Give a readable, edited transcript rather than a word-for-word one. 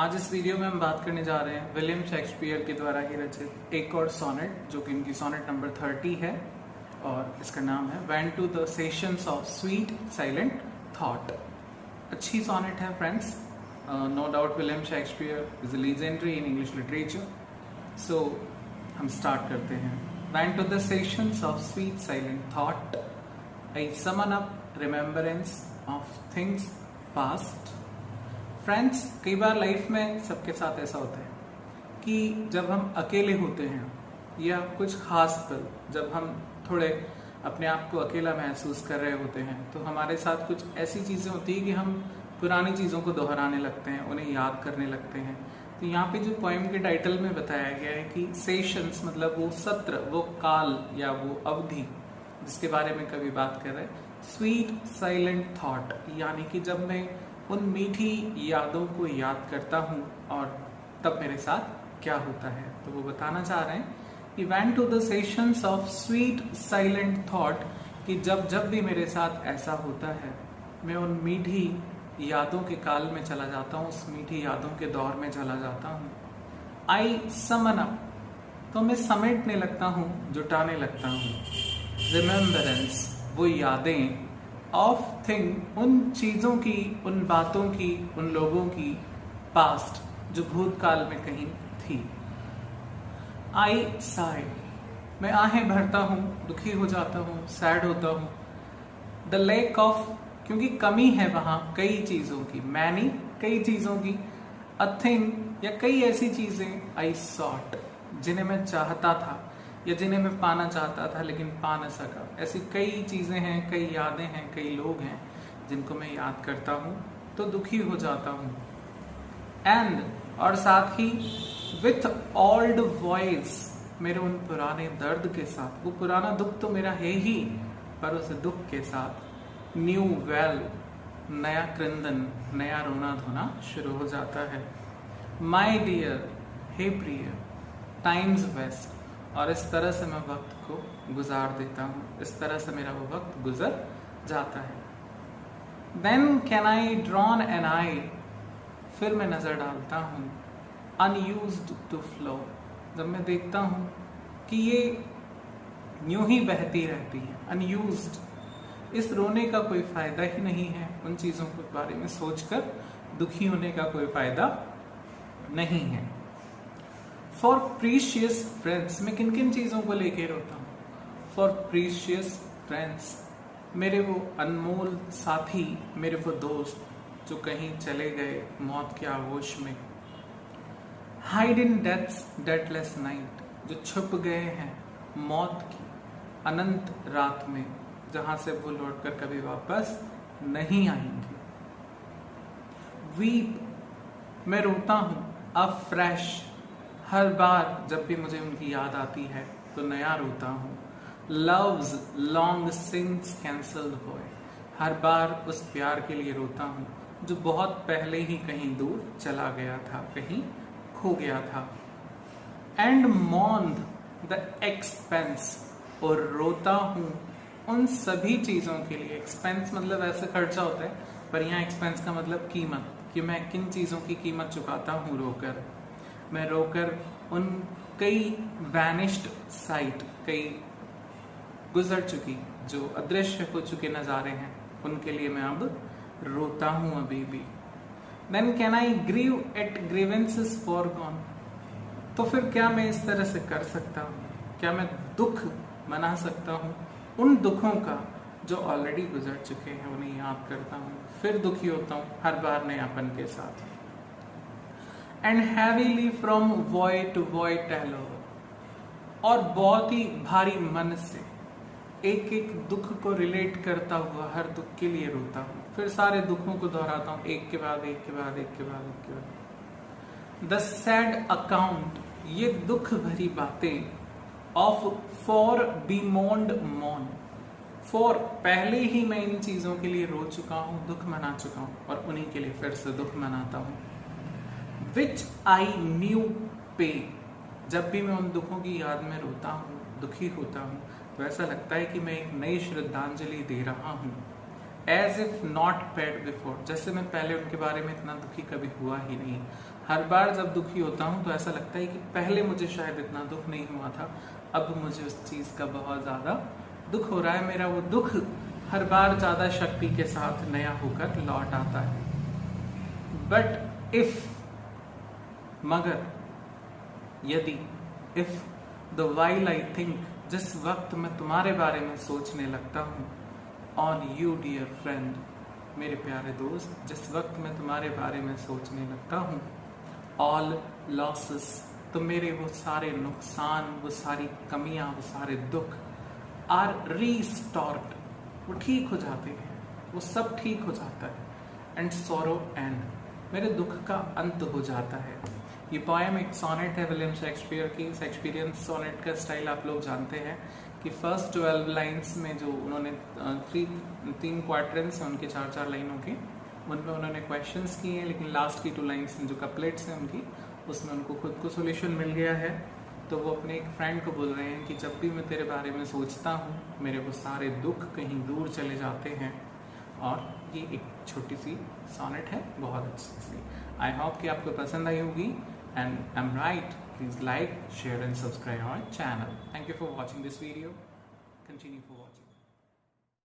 आज इस वीडियो में हम बात करने जा रहे हैं विलियम शेक्सपियर के द्वारा ही रचित एक और सोनेट, जो कि इनकी सोनेट नंबर 30 है और इसका नाम है went to the sessions of sweet silent thought. अच्छी सोनेट है friends. No doubt William Shakespeare is a legendary in English literature. So हम स्टार्ट करते हैं। Went to the sessions of sweet silent thought, I summon up remembrance of things past. Friends, कई बार life में सबके साथ ऐसा होता है कि जब हम अकेले होते हैं या कुछ खास पल, जब हम थोड़े अपने आप को अकेला महसूस कर रहे होते हैं, तो हमारे साथ कुछ ऐसी चीज़ें होती है कि हम पुरानी चीज़ों को दोहराने लगते हैं, उन्हें याद करने लगते हैं। तो यहाँ पे जो पोएम के टाइटल में बताया गया है कि सेशंस मतलब वो सत्र, वो काल या वो अवधि जिसके बारे में कभी बात कर रहे हैं, स्वीट साइलेंट थॉट, यानी कि जब मैं उन मीठी यादों को याद करता हूँ और तब मेरे साथ क्या होता है। तो वो बताना चाह रहे हैं कि went to the sessions of sweet silent thought, कि जब जब भी मेरे साथ ऐसा होता है मैं उन मीठी यादों के काल में चला जाता हूँ, उस मीठी यादों के दौर में चला जाता हूँ। आई समन अप, तो मैं समेटने लगता हूँ, जुटाने लगता हूँ। रिमेम्बरेंस, वो यादें, ऑफ थिंग, उन चीज़ों की, उन बातों की, उन लोगों की, पास्ट, जो भूतकाल में कहीं थी। आई साई, मैं आहें भरता हूँ, दुखी हो जाता हूँ, सैड होता हूँ। द लैक ऑफ, क्योंकि कमी है वहाँ कई चीज़ों की, मैनी, कई चीज़ों की। अ थिंग, या कई ऐसी चीज़ें। आई सॉट, जिन्हें मैं चाहता था या जिन्हें मैं पाना चाहता था लेकिन पा न सका। ऐसी कई चीज़ें हैं, कई यादें हैं, कई लोग हैं जिनको मैं याद करता हूँ तो दुखी हो जाता हूँ। एंड, और साथ ही विथ ओल्ड वॉइस, मेरे उन पुराने दर्द के साथ, वो पुराना दुख तो मेरा है ही, पर उस दुख के साथ न्यू वेल, नया क्रंदन, नया रोना धोना शुरू हो जाता है। माई डियर, हे प्रिय, टाइम्स वेस्ट, और इस तरह से मैं वक्त को गुजार देता हूँ, इस तरह से मेरा वो वक्त गुजर जाता है। Then can I drown an eye, फिर मैं नज़र डालता हूँ, अनयूज्ड टू फ्लो, जब मैं देखता हूँ कि ये यूं ही बहती रहती है। अनयूज्ड, इस रोने का कोई फ़ायदा ही नहीं है, उन चीज़ों के बारे में सोचकर दुखी होने का कोई फ़ायदा नहीं है। फॉर प्रीशियस फ्रेंड्स, मैं किन किन चीज़ों को लेके रोता हूँ। फॉर प्रीशियस फ्रेंड्स, मेरे वो अनमोल साथी, मेरे वो दोस्त जो कहीं चले गए मौत के आगोश में। हाइड इन डेथ्स डेथलेस नाइट, जो छुप गए हैं मौत की अनंत रात में, जहाँ से वो लौटकर कभी वापस नहीं आएंगे। वीप, मैं रोता हूँ अफ्रेश, हर बार जब भी मुझे उनकी याद आती है तो नया रोता हूँ। Love's long since cancelled boy, हर बार उस प्यार के लिए रोता हूँ जो बहुत पहले ही कहीं दूर चला गया था, कहीं खो गया था। एंड मॉन्ड द एक्सपेंस, और रोता हूँ उन सभी चीज़ों के लिए। एक्सपेंस मतलब ऐसे खर्चा होता है, पर यहाँ एक्सपेंस का मतलब कीमत, कि मैं किन चीज़ों की कीमत चुकाता हूँ रोकर। मैं रोकर उन कई वैनिश्ड साइट, कई गुजर चुकी, जो अदृश्य हो चुके नज़ारे हैं, उनके लिए मैं अब रोता हूँ अभी भी। Then can I grieve at grievances foregone, तो फिर क्या मैं इस तरह से कर सकता हूँ, क्या मैं दुख मना सकता हूँ उन दुखों का जो ऑलरेडी गुजर चुके हैं, उन्हें याद करता हूँ, फिर दुखी होता हूँ हर बार नयापन के साथ। एंड हैवीली फ्रॉम वॉय टू वॉय टेलो, और बहुत ही भारी मन से एक एक दुख को रिलेट करता हुआ हर दुख के लिए रोता हूँ, फिर सारे दुखों को दोहराता हूँ, एक के बाद एक के बाद एक के बाद एक के बाद। द सैड अकाउंट, ये दुख भरी बातें, ऑफ फॉर बीमोन्ड मॉन, फॉर, पहले ही मैं इन चीज़ों के लिए रो चुका हूँ, दुख मना चुका हूँ, और उन्हीं के लिए फिर से दुख मनाता हूँ। विच आई न्यू पे, जब भी मैं उन दुखों की याद में रोता हूँ, दुखी होता हूँ, तो ऐसा लगता है कि मैं एक नई श्रद्धांजलि दे रहा हूँ। As if not paid before, जैसे मैं पहले उनके बारे में इतना दुखी कभी हुआ ही नहीं। हर बार जब दुखी होता हूँ तो ऐसा लगता है कि पहले मुझे शायद इतना दुख नहीं हुआ था, अब मुझे उस चीज़ का बहुत ज़्यादा दुख हो रहा है। मेरा वो दुख हर बार ज़्यादा शक्ति के साथ नया होकर लौट आता है। बट मगर यदि द वाइल आई थिंक, जिस वक्त मैं तुम्हारे बारे में सोचने लगता हूँ, ऑन यू डियर फ्रेंड, मेरे प्यारे दोस्त, जिस वक्त मैं तुम्हारे बारे में सोचने लगता हूँ, ऑल लॉसेस, तो मेरे वो सारे नुकसान, वो सारी कमियां, वो सारे दुख आर रीस्टोर्ड, वो ठीक हो जाते हैं, वो सब ठीक हो जाता है। एंड सोरो एंड, मेरे दुख का अंत हो जाता है। ये पोएम एक सोनेट है विलियम शेक्सपियर की। शेक्सपियरियन सोनेट का स्टाइल आप लोग जानते हैं कि फर्स्ट 12 लाइन्स में जो उन्होंने 3 क्वाड्रेंट्स हैं उनके 4-4 लाइनों के, उनमें उन्होंने क्वेश्चंस किए हैं, लेकिन लास्ट की 2 लाइन्स जो कपलेट्स हैं उनकी, उसमें उनको खुद को सोल्यूशन मिल गया है। तो वो अपने एक फ्रेंड को बोल रहे हैं कि जब भी मैं तेरे बारे में सोचता हूँ, मेरे वो सारे दुख कहीं दूर चले जाते हैं। और ये एक छोटी सी सोनेट है, बहुत अच्छी सी। आई होप कि आपको पसंद आई होगी। And I am right, please like, share and subscribe our channel. Thank you for watching this video. Continue for watching.